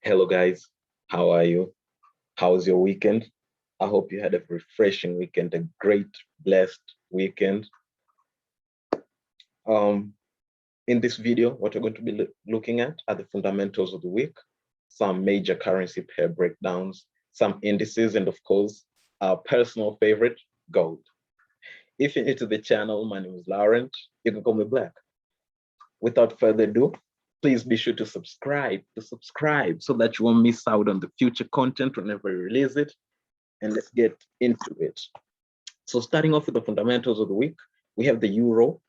Hello, guys. How are you? How was your weekend? I hope you had a refreshing weekend, a great, blessed weekend. Um, in this video, what we're going to be looking at are the fundamentals of the week, some major currency pair breakdowns, some indices, and of course, our personal favorite, gold. If you're new to the channel, my name is Laurent. You can call me Black. Without further ado, please be sure to subscribe so that you won't miss out on the future content whenever we release it. And let's get into it. So starting off with the fundamentals of the week, we have the euro.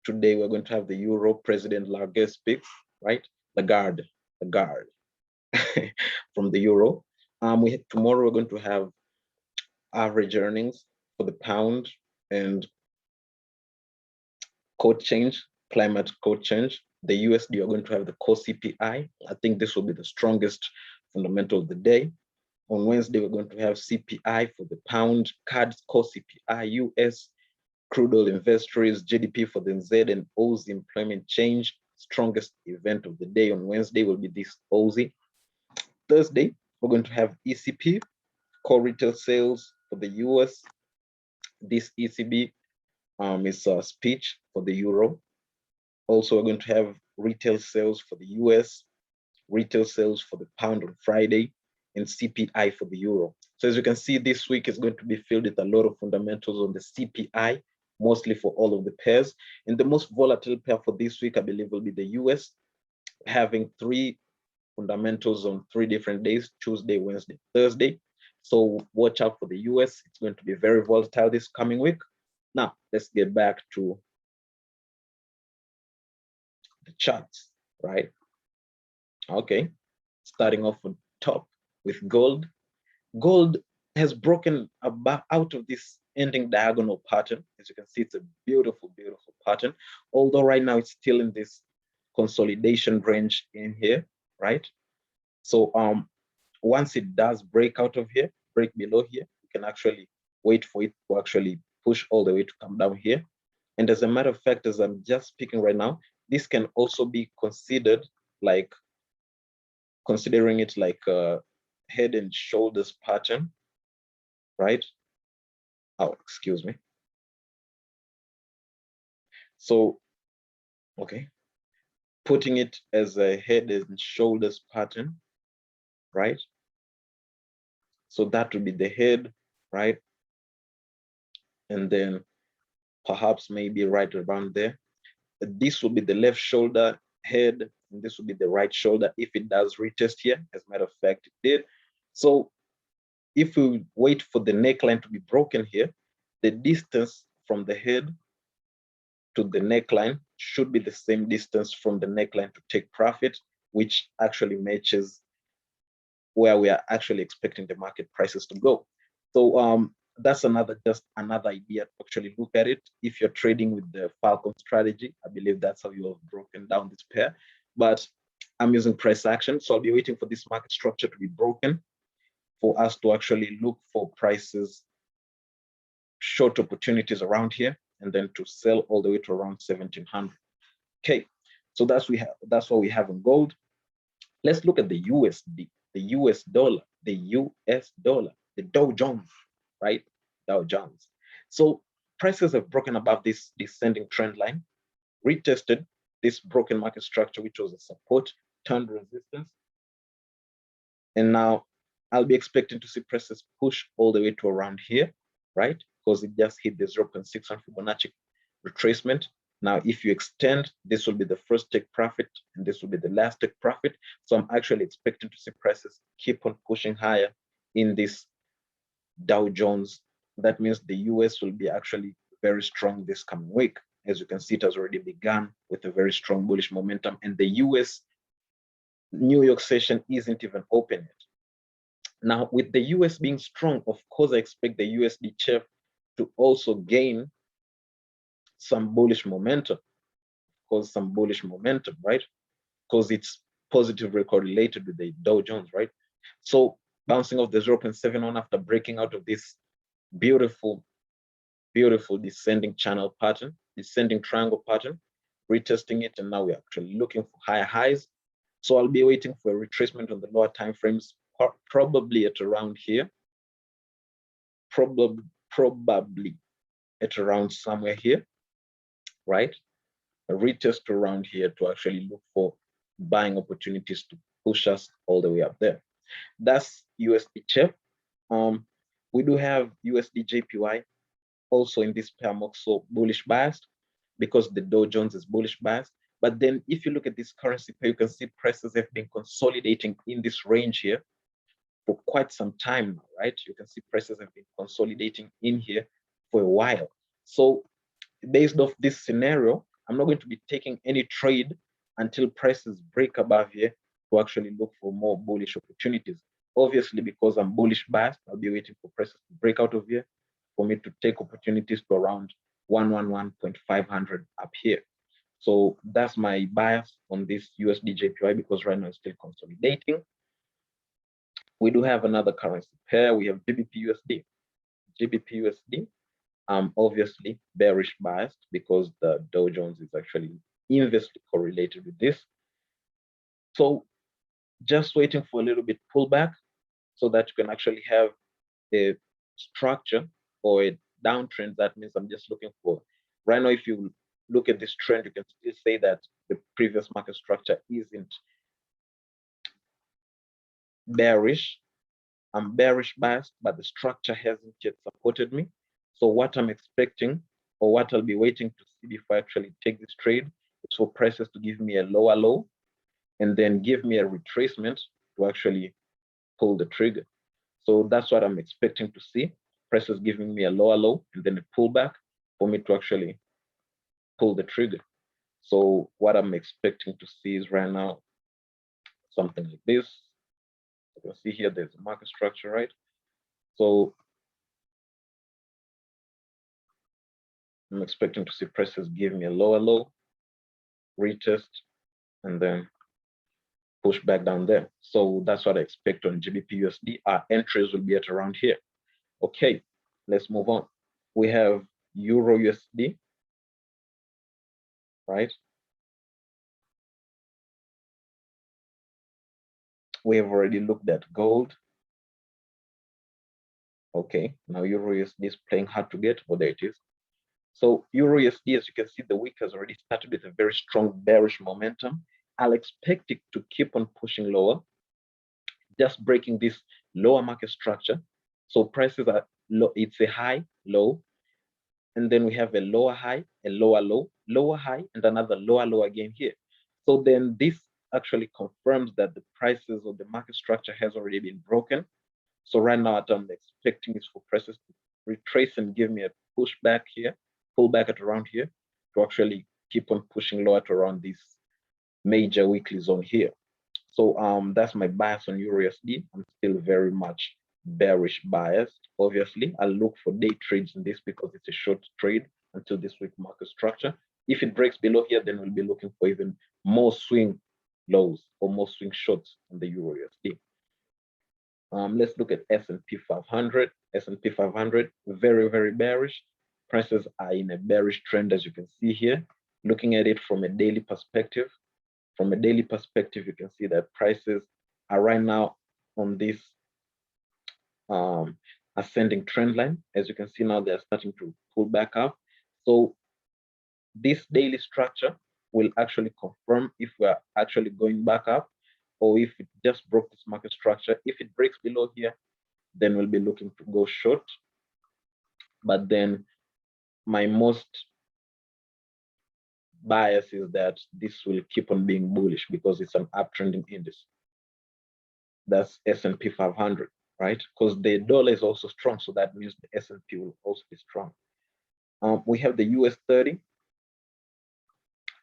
Today we're going to have the euro President Lagarde speak, right? Lagarde from the euro. Tomorrow we're going to have average earnings for the pound and code change, climate code change. The USD are going to have the core CPI. I think this will be the strongest fundamental of the day. On Wednesday, we're going to have CPI for the pound, CAD's core CPI, US crude oil inventories, GDP for the NZ, and Aussie employment change. Strongest event of the day on Wednesday will be this Aussie. Thursday, we're going to have ECP, core retail sales for the US. This ECB is a speech for the euro. Also, we're going to have retail sales for the US, retail sales for the pound on Friday, and CPI for the euro. So as you can see, this week is going to be filled with a lot of fundamentals on the CPI, mostly for all of the pairs. And the most volatile pair for this week, I believe, will be the US, having 3 fundamentals on 3 different days, Tuesday, Wednesday, Thursday. So watch out for the US. It's going to be very volatile this coming week. Now, let's get back to the charts, right? Okay, starting off on top with gold. Gold has broken out of this ending diagonal pattern. As you can see, it's a beautiful, beautiful pattern. Although right now it's still in this consolidation range in here, right? So once it does break out of here, break below here, you can actually wait for it to actually push all the way to come down here. And as a matter of fact, as I'm just speaking right now, this can also be considered like, considering it like a head and shoulders pattern, right? Oh, excuse me. So, okay, putting it as a head and shoulders pattern, right? So that would be the head, right? And then perhaps maybe right around there. This will be the left shoulder head, and this will be the right shoulder if it does retest here. As a matter of fact, it did. So if we wait for the neckline to be broken here, the distance from the head to the neckline should be the same distance from the neckline to take profit, which actually matches where we are actually expecting the market prices to go. So that's just another idea to actually look at it. If you're trading with the Falcon strategy, I believe that's how you have broken down this pair. But I'm using price action, so I'll be waiting for this market structure to be broken for us to actually look for prices, short opportunities around here, and then to sell all the way to around 1700. Okay, so that's what we have in gold. Let's look at the USD, the US dollar, the US dollar, the Dow Jones, right? Dow Jones. So prices have broken above this descending trend line, retested this broken market structure, which was a support, turned resistance. And now I'll be expecting to see prices push all the way to around here, right? Because it just hit the 0.6 on Fibonacci retracement. Now, if you extend, this will be the first take profit, and this will be the last take profit. So I'm actually expecting to see prices keep on pushing higher in this Dow Jones. That means the US will be actually very strong this coming week. As you can see, it has already begun with a very strong bullish momentum, and the US New York session isn't even open yet. Now, with the US being strong, of course, I expect the Usdchf to also gain some bullish momentum, right? Because it's positively correlated with the Dow Jones, right? So bouncing off the 0.71 after breaking out of this beautiful, beautiful descending channel pattern, descending triangle pattern, retesting it, and now we're actually looking for higher highs. So I'll be waiting for a retracement on the lower time frames, probably at around here, probably at around somewhere here, right? A retest around here to actually look for buying opportunities to push us all the way up there. That's Usdchf. We do have Usdjpy also in this pair. I'm also bullish biased because the Dow Jones is bullish biased. But then if you look at this currency pair, you can see prices have been consolidating in this range here for quite some time now, right? You can see prices have been consolidating in here for a while. So based off this scenario, I'm not going to be taking any trade until prices break above here to actually look for more bullish opportunities. Obviously, because I'm bullish biased, I'll be waiting for prices to break out of here for me to take opportunities to around 111.500 up here. So that's my bias on this Usdjpy because right now it's still consolidating. We do have another currency pair. We have Gbpusd. Gbpusd, obviously bearish biased because the Dow Jones is actually inversely correlated with this. So just waiting for a little bit pullback so that you can actually have a structure or a downtrend. That means I'm just looking for, right now, if you look at this trend, you can still say that the previous market structure isn't bearish. I'm bearish biased, but the structure hasn't yet supported me. So what I'm expecting, or what I'll be waiting to see before I actually take this trade, is for prices to give me a lower low and then give me a retracement to actually pull the trigger. So that's what I'm expecting to see. Prices giving me a lower low and then a pullback for me to actually pull the trigger. So what I'm expecting to see is right now something like this. You can see here there's a market structure, right? So I'm expecting to see prices give me a lower low, retest, and then push back down there. So that's what I expect on Gbpusd. Our entries will be at around here. Okay, let's move on. We have EURUSD, right? We have already looked at gold. Okay, now EURUSD is playing hard to get. Oh, there it is. So EURUSD, as you can see, the week has already started with a very strong bearish momentum. I'll expect it to keep on pushing lower, just breaking this lower market structure. So prices are low, it's a high, low, and then we have a lower high, a lower low, lower high, and another lower low again here. So then this actually confirms that the prices of the market structure has already been broken. So right now, what I'm expecting is for prices to retrace and give me a pushback here, pull back at around here, to actually keep on pushing lower to around this major weekly zone here. So that's my bias on EURUSD. I'm still very much bearish biased. Obviously, I'll look for day trades in this because it's a short trade until this week market structure. If it breaks below here, then we'll be looking for even more swing lows or more swing shorts on the EURUSD. Let's look at S&P 500. S&P 500, very, very bearish. Prices are in a bearish trend, as you can see here. Looking at it from a daily perspective, you can see that prices are right now on this ascending trend line. As you can see now, they're starting to pull back up. So this daily structure will actually confirm if we're actually going back up or if it just broke this market structure. If it breaks below here, then we'll be looking to go short. But then my most bias is that this will keep on being bullish because it's an uptrending index. That's S&P 500, right? Because the dollar is also strong, so that means the S&P will also be strong. We have the US30.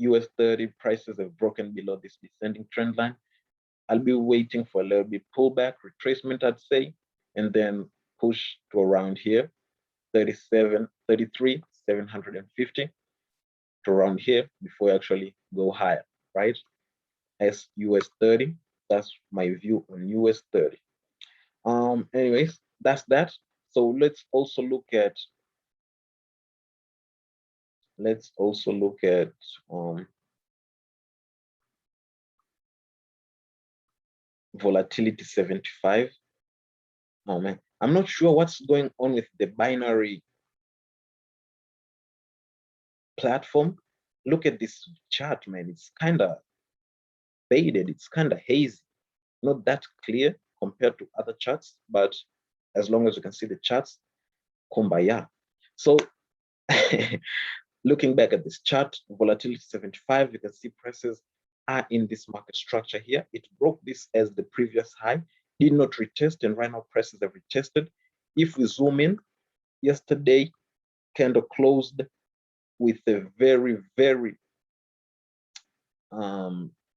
US30 prices have broken below this descending trend line. I'll be waiting for a little bit pullback, retracement, I'd say, and then push to around here, 33, 750 to around here before I actually go higher, right? As US30, that's my view on US30. Anyways, that's that. So let's also look at volatility 75. Oh man, I'm not sure what's going on with the binary platform. Look at this chart, man. It's kind of faded. It's kind of hazy, not that clear compared to other charts, but as long as you can see the charts, kumbaya. So looking back at this chart, volatility 75, you can see prices are in this market structure here. It broke this as the previous high, did not retest, and right now prices have retested. If we zoom in, yesterday candle closed with a very, very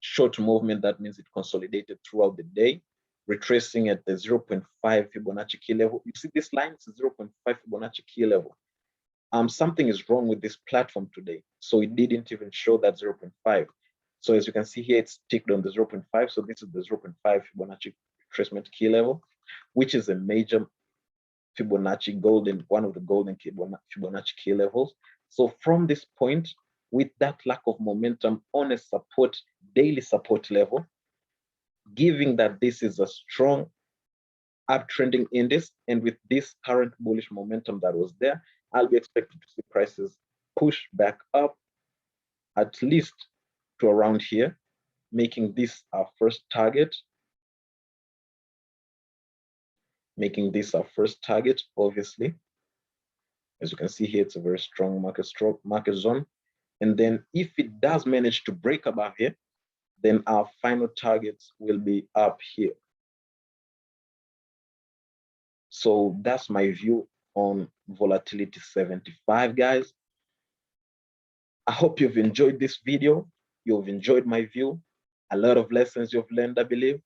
short movement. That means it consolidated throughout the day, retracing at the 0.5 Fibonacci key level. You see this line, it's 0.5 Fibonacci key level. Something is wrong with this platform today. So it didn't even show that 0.5. So as you can see here, it's ticked on the 0.5. So this is the 0.5 Fibonacci retracement key level, which is a major Fibonacci golden, one of the golden Fibonacci key levels. So from this point, with that lack of momentum on a support, daily support level, giving that this is a strong uptrending index, and with this current bullish momentum that was there, I'll be expecting to see prices push back up at least to around here, making this our first target. Making this our first target, obviously. As you can see here, it's a very strong market zone. And then if it does manage to break above here, then our final targets will be up here. So that's my view on volatility 75, guys. I hope you've enjoyed this video. You've enjoyed my view. A lot of lessons you've learned, I believe.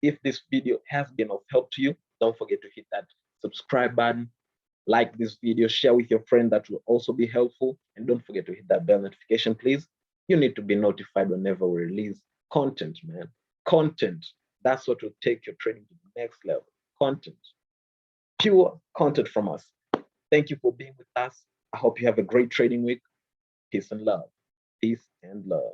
If this video has been of help to you, don't forget to hit that subscribe button, like this video, share with your friend, that will also be helpful. And don't forget to hit that bell notification, please. You need to be notified whenever we release content, man. Content. That's what will take your trading to the next level. Content. Pure content from us. Thank you for being with us. I hope you have a great trading week. Peace and love. Peace and love.